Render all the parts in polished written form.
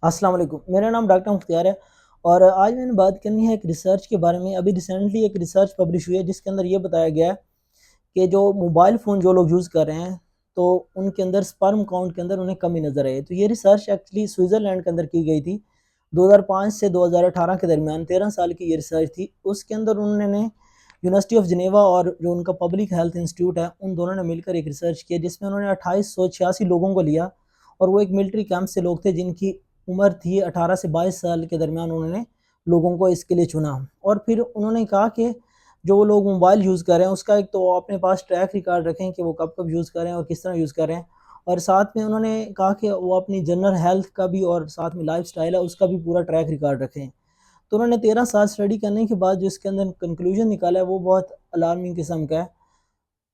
अस्सलाम वालेकुम। मेरा नाम डॉक्टर मुख्तियार है और आज मैंने बात करनी है एक रिसर्च के बारे में। अभी रिसेंटली एक रिसर्च पब्लिश हुई है जिसके अंदर ये बताया गया है कि जो मोबाइल फ़ोन जो लोग यूज़ कर रहे हैं तो उनके अंदर स्पर्म काउंट के अंदर उन्हें कमी नज़र आई। तो ये रिसर्च एक्चुअली स्विट्ज़रलैंड के अंदर की गई थी। 2005 से 2018 के दरमियान 13 साल की ये रिसर्च थी। उसके अंदर उन्होंने यूनिवर्सिटी ऑफ जिनेवा और जो उनका पब्लिक हेल्थ इंस्टीट्यूट है उन दोनों ने मिलकर एक रिसर्च किया जिसमें उन्होंने 2886 लोगों को लिया और वो एक मिलिट्री कैंप से लोग थे जिनकी उम्र थी 18 से 22 साल के दरमियान। उन्होंने लोगों को इसके लिए चुना और फिर उन्होंने कहा कि जो लोग मोबाइल यूज़ कर रहे हैं उसका एक तो अपने पास ट्रैक रिकॉर्ड रखें कि वो कब-कब यूज़ कर रहे हैं और किस तरह यूज़ कर रहे हैं। और साथ में उन्होंने कहा कि वो अपनी जनरल हेल्थ का भी और साथ में लाइफ़स्टाइल है उसका भी पूरा ट्रैक रिकॉर्ड रखें। तो उन्होंने 13 साल स्टडी करने के बाद जो इसके अंदर कंक्लूजन निकाला है वो बहुत अलार्मिंग किस्म का है।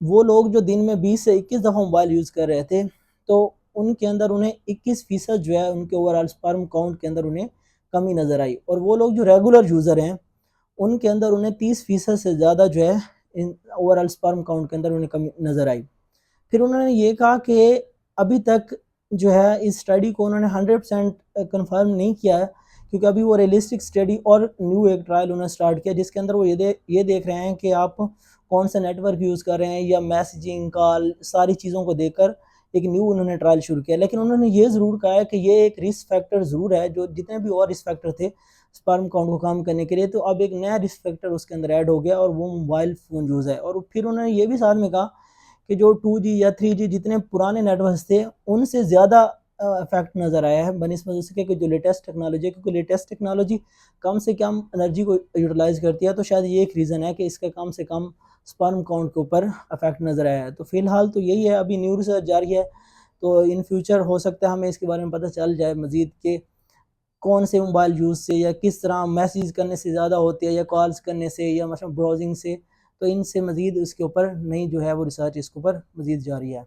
वो लोग जो दिन में 20 से 21 दफ़ा मोबाइल यूज़ कर रहे थे, तो उनके अंदर उन्हें 21% जो है उनके ओवरऑल स्पर्म काउंट के अंदर उन्हें कमी नज़र आई और वो लोग जो रेगुलर यूज़र हैं, उनके अंदर उन्हें 30% से ज़्यादा जो है इन ओवरऑल स्पर्म काउंट के अंदर उन्हें कमी नज़र आई। फिर उन्होंने ये कहा कि अभी तक जो है इस स्टडी को उन्होंने 100% कन्फर्म नहीं किया है क्योंकि अभी वो रियलिस्टिक स्टडी और न्यू एक ट्रायल उन्होंने स्टार्ट किया जिसके अंदर वो ये देख रहे हैं कि आप कौन सा नेटवर्क यूज़ कर रहे हैं या मैसेजिंग कॉल सारी चीज़ों को देखकर एक न्यू उन्होंने ट्रायल शुरू किया। लेकिन उन्होंने ये ज़रूर कहा है कि ये एक रिस्क फैक्टर ज़रूर है जो जितने भी और रिस्क फैक्टर थे स्पर्म काउंट को कम करने के लिए, तो अब एक नया रिस्क फैक्टर उसके अंदर ऐड हो गया और वो मोबाइल फ़ोन यूज़ है। और फिर उन्होंने ये भी साथ में कहा कि जो 2G या 3G जितने पुराने नेटवर्क्स थे, उनसे ज़्यादा इफ़ेक्ट नज़र आया है बनिस्बत उसके कि जो लेटेस्ट टेक्नोलॉजी है, क्योंकि लेटेस्ट टेक्नोलॉजी कम से कम एनर्जी को यूटिलाइज़ करती है, तो शायद ये एक रीज़न है कि इसका कम से कम स्पर्म काउंट के ऊपर इफ़ेक्ट नज़र आया है। तो फ़िलहाल तो यही है, अभी न्यू रिसर्च जारी है, तो इन फ्यूचर हो सकता है हमें इसके बारे में पता चल जाए मज़ीद कि कौन से मोबाइल यूज़ से या किस तरह मैसेज करने से ज़्यादा होती है या कॉल्स करने से या मतलब ब्राउज़िंग से, तो इनसे मज़ीद इसके ऊपर नई जो है वो रिसर्च इसके ऊपर मज़ीद जारी है।